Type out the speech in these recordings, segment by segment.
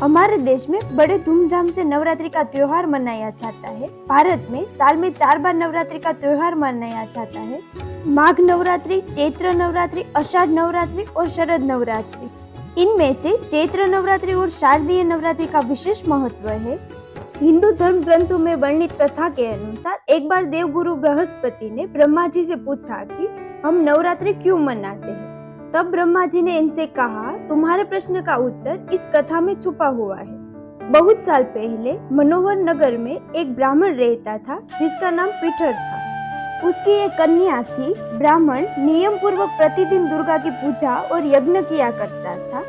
हमारे देश में बड़े धूमधाम से नवरात्रि का त्योहार मनाया जाता है। भारत में साल में 4 बार नवरात्रि का त्योहार मनाया जाता है। माघ नवरात्रि, चैत्र नवरात्रि, आषाढ़ नवरात्रि और शरद नवरात्रि। इनमें से चैत्र नवरात्रि और शारदीय नवरात्रि का विशेष महत्व है। हिंदू धर्म ग्रंथों में वर्णित कथा के अनुसार एक बार देवगुरु बृहस्पति ने ब्रह्मा जी से पूछा कि हम नवरात्रि क्यों मनाते हैं। तब ब्रह्मा जी ने इनसे कहा, तुम्हारे प्रश्न का उत्तर इस कथा में छुपा हुआ है। बहुत साल पहले मनोहर नगर में एक ब्राह्मण रहता था जिसका नाम पीठर था। उसकी एक कन्या थी। ब्राह्मण नियम पूर्वक प्रतिदिन दुर्गा की पूजा और यज्ञ किया करता था।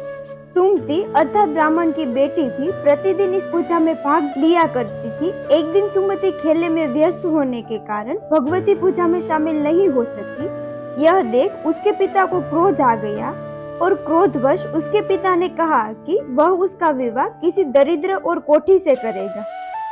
सुमति अर्थात ब्राह्मण की बेटी थी, प्रतिदिन इस पूजा में भाग लिया करती थी। एक दिन सुमति खेलने में व्यस्त होने के कारण भगवती पूजा में शामिल नहीं हो सकी। यह देख उसके पिता को क्रोध आ गया और क्रोधवश उसके पिता ने कहा कि वह उसका विवाह किसी दरिद्र और कोठी से करेगा।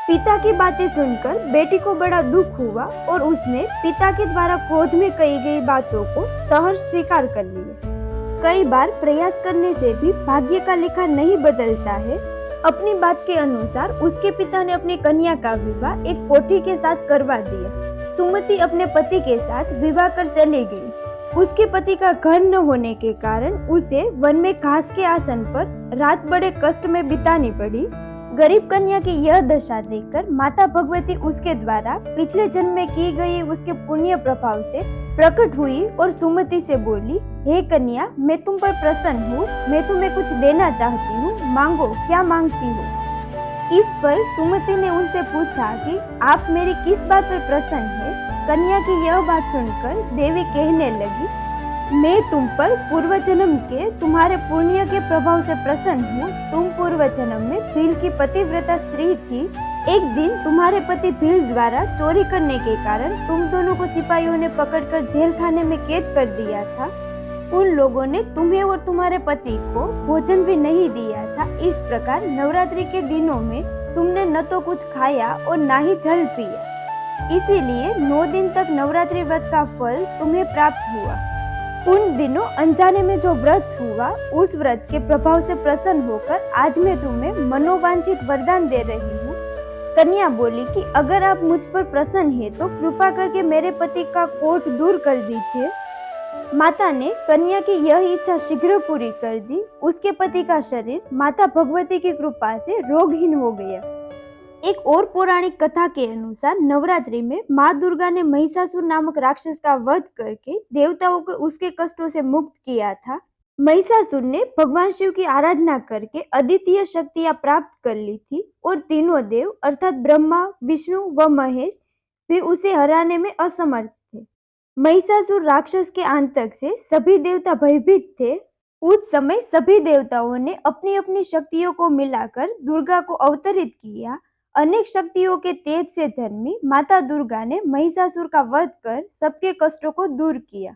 पिता की बातें सुनकर बेटी को बड़ा दुख हुआ और उसने पिता के द्वारा क्रोध में कही गई बातों को सहर्ष स्वीकार कर लिया। कई बार प्रयास करने से भी भाग्य का लिखा नहीं बदलता है। अपनी बात के अनुसार उसके पिता ने अपनी कन्या का विवाह एक कोठी के साथ करवा दिया। सुमति अपने पति के साथ विवाह कर चली गई। उसके पति का घर न होने के कारण उसे वन में घास के आसन पर रात बड़े कष्ट में बितानी पड़ी। गरीब कन्या की यह दशा देखकर माता भगवती उसके द्वारा पिछले जन्म में की गई उसके पुण्य प्रभाव से प्रकट हुई और सुमति से बोली, हे कन्या, मैं तुम पर प्रसन्न हूँ, मैं तुम्हें कुछ देना चाहती हूँ, मांगो, क्या मांगती हो। इस पर सुमति ने उनसे पूछा कि आप मेरी किस बात पर प्रसन्न है। कन्या की यह बात सुनकर देवी कहने लगी, मैं तुम पर पूर्व जन्म के तुम्हारे पुण्य के प्रभाव से प्रसन्न हूँ। तुम पूर्व जन्म में भील की पतिव्रता स्त्री थी। एक दिन तुम्हारे पति भील द्वारा चोरी करने के कारण तुम दोनों को सिपाहियों ने पकड़कर जेल खाने में कैद कर दिया था। उन लोगों ने तुम्हें और तुम्हारे पति को भोजन भी नहीं दिया था। इस प्रकार नवरात्रि के दिनों में तुमने न तो कुछ खाया और न ही जल पिया। इसीलिए 9 दिन तक नवरात्रि व्रत का फल तुम्हें प्राप्त हुआ। उन दिनों अनजाने में जो व्रत हुआ, उस व्रत के प्रभाव से प्रसन्न होकर आज मैं तुम्हें मनोवांछित वरदान दे रही हूँ। कन्या बोली कि अगर आप मुझ पर प्रसन्न हैं तो कृपा करके मेरे पति का कोढ़ दूर कर दीजिए। माता ने कन्या की यह इच्छा शीघ्र पूरी कर दी। उसके पति का शरीर माता भगवती की कृपा से रोगहीन हो गया। एक और पौराणिक कथा के अनुसार नवरात्रि में माँ दुर्गा ने महिषासुर नामक राक्षस का वध करके देवताओं को उसके कष्टों से मुक्त किया था। महिषासुर ने भगवान शिव की आराधना करके अद्वितीय शक्तियां प्राप्त कर ली थी और तीनों देव अर्थात ब्रह्मा, विष्णु व महेश भी उसे हराने में असमर्थ थे। महिषासुर राक्षस के आतंक से सभी देवता भयभीत थे। उस समय सभी देवताओं ने अपनी अपनी शक्तियों को मिलाकर दुर्गा को अवतरित किया। अनेक शक्तियों के तेज से जन्मी माता दुर्गा ने महिषासुर का वध कर सबके कष्टों को दूर किया।